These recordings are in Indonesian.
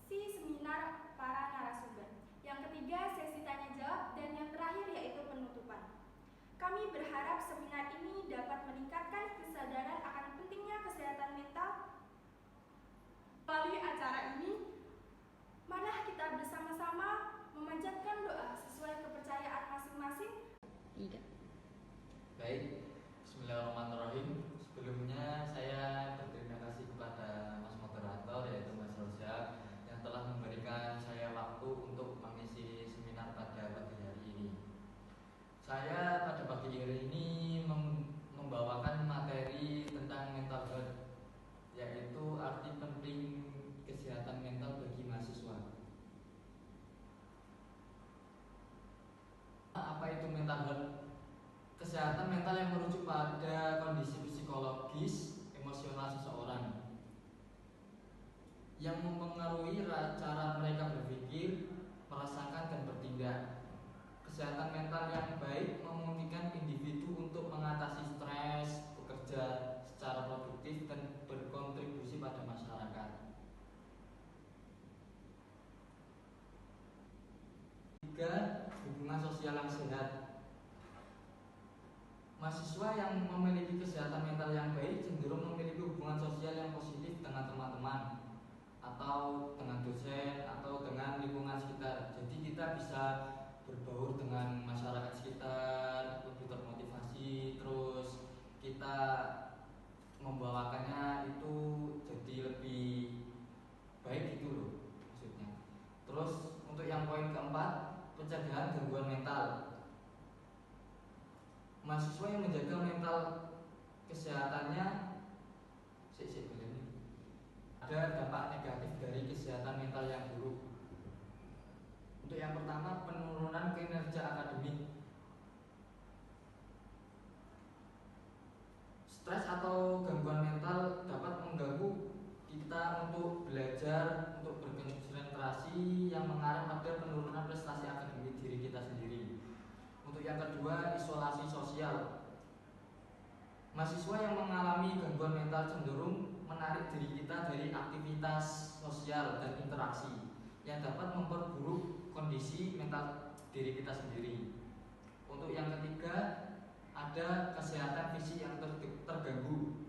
sesi seminar para narasumber. Yang ketiga, sesi tanya jawab, dan yang terakhir yaitu penutupan. Kami berharap seminar ini dapat meningkatkan kesadaran akan pentingnya kesehatan mental. Melalui acara ini, marilah kita bersama-sama memanjatkan doa sesuai kepercayaan masing-masing. Baik, bismillahirrahmanirrahim. Sebelumnya saya berterima kasih kepada Mas Moderator yaitu Mas Rosyad yang telah memberikan saya waktu untuk mengisi seminar pada pagi hari ini. Saya pada pagi hari ini membawakan materi tentang mental health, yaitu arti penting kesehatan mental bagi mahasiswa. Apa itu mental health? Kesehatan mental yang merujuk pada kondisi psikologis, emosional seseorang yang mempengaruhi cara mereka berpikir, merasakan, dan bertindak. Kesehatan mental yang baik memungkinkan individu untuk mengatasi stres, bekerja secara produktif, dan berkontribusi pada masyarakat. 3. Hubungan sosial yang sehat. Mahasiswa yang memiliki kesehatan mental yang baik cenderung memiliki hubungan sosial yang positif dengan teman-teman atau dengan dosen atau dengan lingkungan sekitar. Jadi kita bisa berbaur dengan masyarakat sekitar, lebih termotivasi, terus kita membawakannya itu jadi lebih baik gitu loh maksudnya. Terus untuk yang poin keempat, pencegahan gangguan mental. Mahasiswa yang menjaga mental kesehatannya ada dampak negatif dari kesehatan mental yang buruk. Untuk yang pertama, penurunan kinerja akademik. Stres atau gangguan mental dapat mengganggu kita untuk belajar, untuk berkonsentrasi yang mengarah pada penurunan prestasi akademik diri kita sendiri. Untuk yang kedua, isolasi sosial. Mahasiswa yang mengalami gangguan mental cenderung menarik diri kita dari aktivitas sosial dan interaksi yang dapat memperburuk kondisi mental diri kita sendiri. Untuk yang ketiga, ada kesehatan fisik yang terganggu.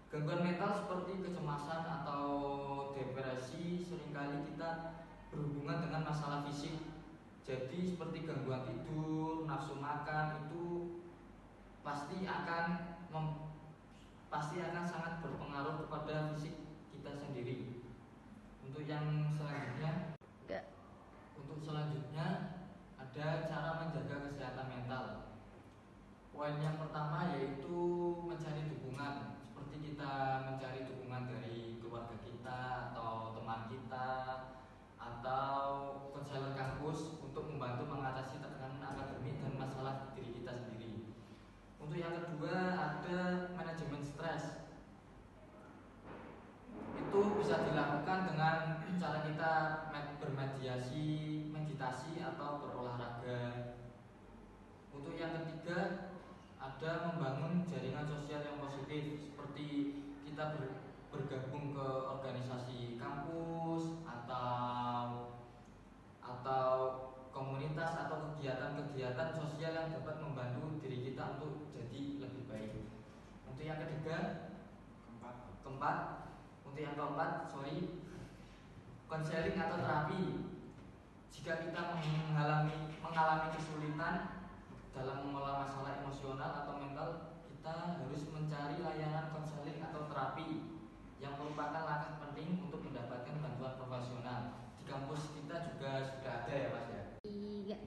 Gangguan mental seperti kecemasan atau depresi seringkali kita berhubungan dengan masalah fisik. Jadi seperti gangguan tidur, nafsu makan itu pasti akan sangat berpengaruh kepada fisik kita sendiri. Untuk yang selanjutnya, ada cara menjaga kesehatan mental. Poin yang pertama yaitu mencari dukungan. Seperti kita mencari dukungan dari keluarga kita atau teman kita atau konselor kampus untuk membantu mengatasi tekanan akademik dan masalah diri kita sendiri. Untuk yang kedua, ada manajemen stres. Itu bisa dilakukan dengan cara kita bermediasi, meditasi atau berolahraga. Untuk yang ketiga, ada membangun jaringan sosial yang positif, seperti kita bergabung ke organisasi kampus atau komunitas atau kegiatan-kegiatan sosial yang dapat membantu diri kita untuk jadi lebih baik. Untuk yang keempat, konseling atau terapi. Jika kita mengalami kesulitan dalam mengelola masalah emosional atau mental, kita harus mencari layanan konseling atau terapi yang merupakan langkah penting untuk mendapatkan bantuan profesional. Di kampus kita juga sudah ada ya Mas ya. Iya.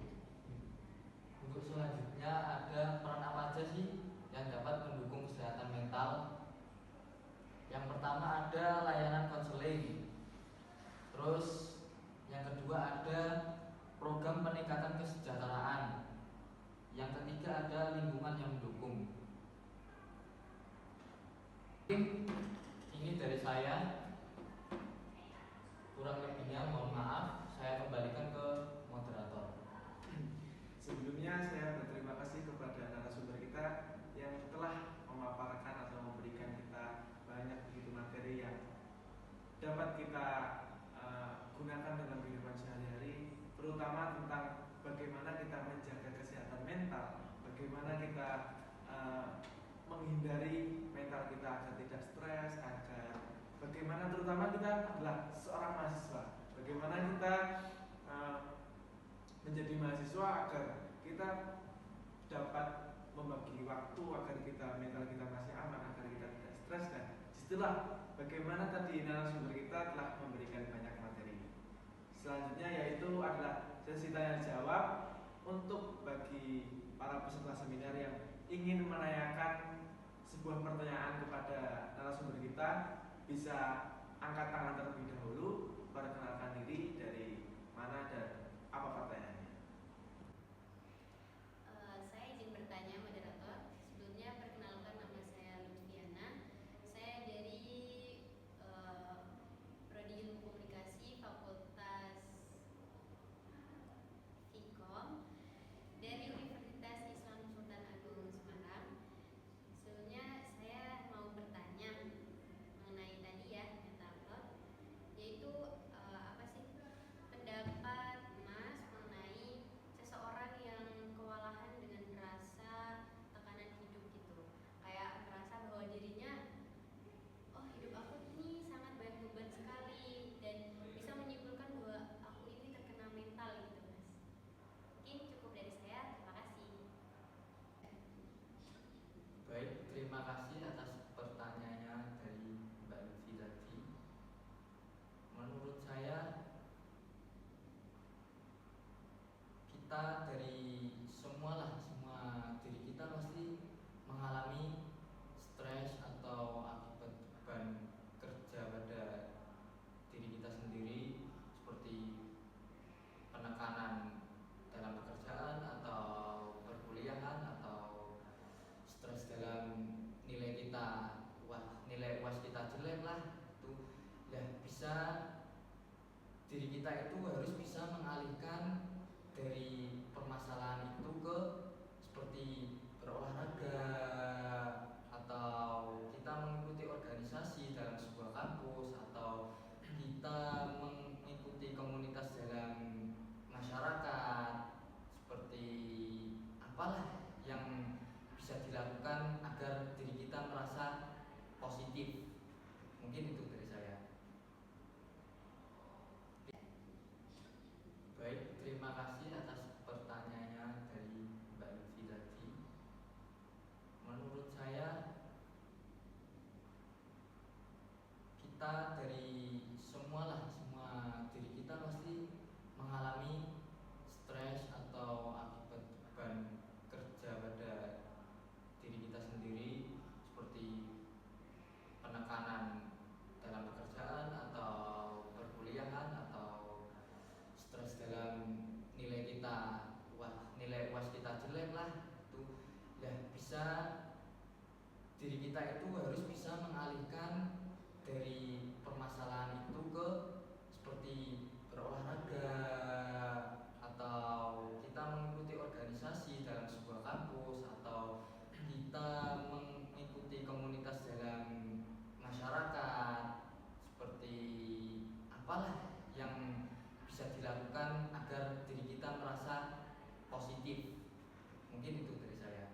Untuk selanjutnya, ada peran apa aja sih yang dapat mendukung kesehatan mental? Yang pertama ada layanan konseling. Terus yang kedua ada program peningkatan kesejahteraan. Yang ketiga ada lingkungan yang mendukung. Ini dari saya. Kurang lebihnya mohon maaf. Saya kembalikan ke moderator. Sebelumnya saya berterima kasih kepada narasumber kita yang telah memaparkan atau memberikan kita banyak begitu materi yang dapat kita menghindari mental kita agar tidak stres, agar bagaimana terutama kita adalah seorang mahasiswa, bagaimana kita menjadi mahasiswa agar kita dapat membagi waktu agar mental kita masih aman, agar kita tidak stres. Dan disitulah bagaimana tadi narasumber kita telah memberikan banyak materi. Selanjutnya yaitu adalah sesi tanya jawab untuk bagi para peserta seminar yang ingin menanyakan sebuah pertanyaan kepada narasumber kita, bisa angkat tangan terlebih dahulu, perkenalkan diri, dari mana dan apa pertanyaannya. Saya izin bertanya, moderator. Sebelumnya perkenalkan, nama saya Lutfiana. Saya dari Prodi Ilmu Komunikasi Fakultas Fikom dari Universitas Islam Sultan Agung Semarang. Sebelumnya saya mau bertanya mengenai tadi ya, mental, yaitu apa sih pendapat Mas mengenai seseorang yang kewalahan dengan rasa tekanan hidup gitu, kayak merasa bahwa dirinya, oh hidup aku ini sangat banyak beban sekali, dan bisa menyimpulkan bahwa aku ini terkena mental gitu Mas. Mungkin cukup dari saya, terima kasih. Baik, terima kasih atas pertanyaannya dari Mbak Lutfi tadi. Menurut saya, kita dari semua diri kita pasti mengalami stres atau akibat beban kerja pada diri kita sendiri, seperti penekanan dalam pekerjaan atau perkuliahan, atau stres dalam nilai kita, nilai UAS kita jelek lah, itu ya bisa diri kita itu harus bisa mengalihkan dari permasalahan itu ke seperti berolahraga, atau kita mengikuti organisasi dalam sebuah kampus, atau kita mengikuti komunitas dalam masyarakat, seperti apalah yang bisa dilakukan agar diri kita merasa positif. Mungkin itu dari saya. Baik, terima kasih atas pertanyaannya dari Mbak Lutfi tadi. Menurut saya, kita dari semua diri kita pasti mengalami stres atau akibat beban kerja pada diri kita sendiri, seperti penekanan dalam pekerjaan atau perkuliahan, atau stres dalam nilai kita, nilai UAS kita jelek lah, itu ya bisa diri kita itu harus bisa mengalihkan dari permasalahan itu ke seperti berolahraga, atau kita mengikuti organisasi dalam sebuah kampus, atau kita mengikuti komunitas dalam masyarakat, seperti apalah yang bisa dilakukan agar diri kita merasa positif. Mungkin itu dari saya.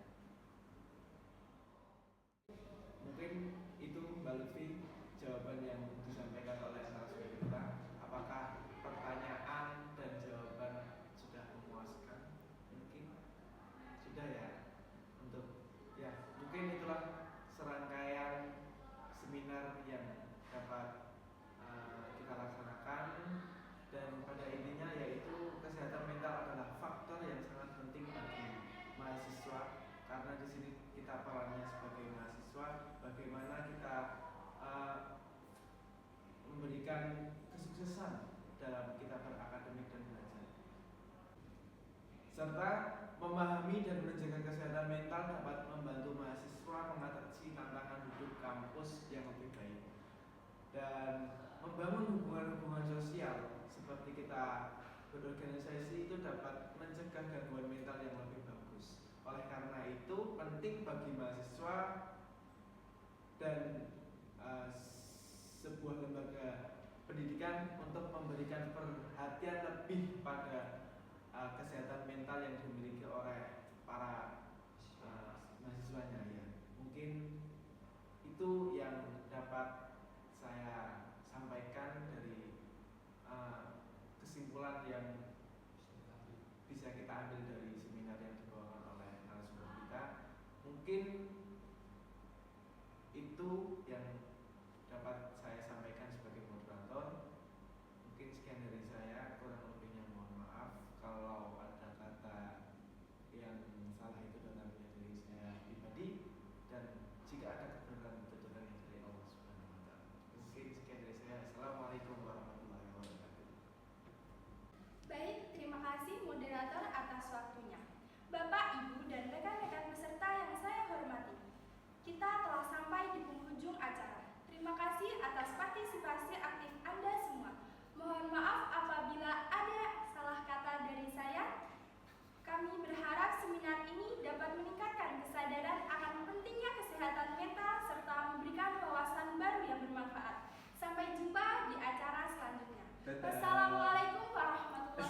Mungkin itu Mbak Lutfi jawaban yang disampaikan oleh narasumber kita. Apakah pertanyaan dan jawaban sudah memuaskan? Mungkin sudah ya. Mungkin itulah serangkaian seminar yang dapat kita laksanakan, dan pada intinya yaitu kesehatan mental adalah faktor yang sangat penting bagi mahasiswa, karena di sini kita perannya sebagai mahasiswa, bagaimana kita memberikan kesuksesan dalam kita berakademik dan belajar, serta memahami dan menjaga kesehatan mental dapat membantu mahasiswa mengatasi tantangan hidup kampus yang lebih baik dan membangun hubungan-hubungan sosial. Seperti kita berorganisasi itu dapat mencegah gangguan mental yang lebih bagus. Oleh karena itu penting bagi mahasiswa dan sebuah lembaga pendidikan untuk memberikan perhatian lebih pada kesehatan mental yang dimiliki oleh para mahasiswanya ya. Mungkin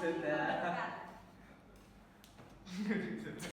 saling Sudah. berdekat.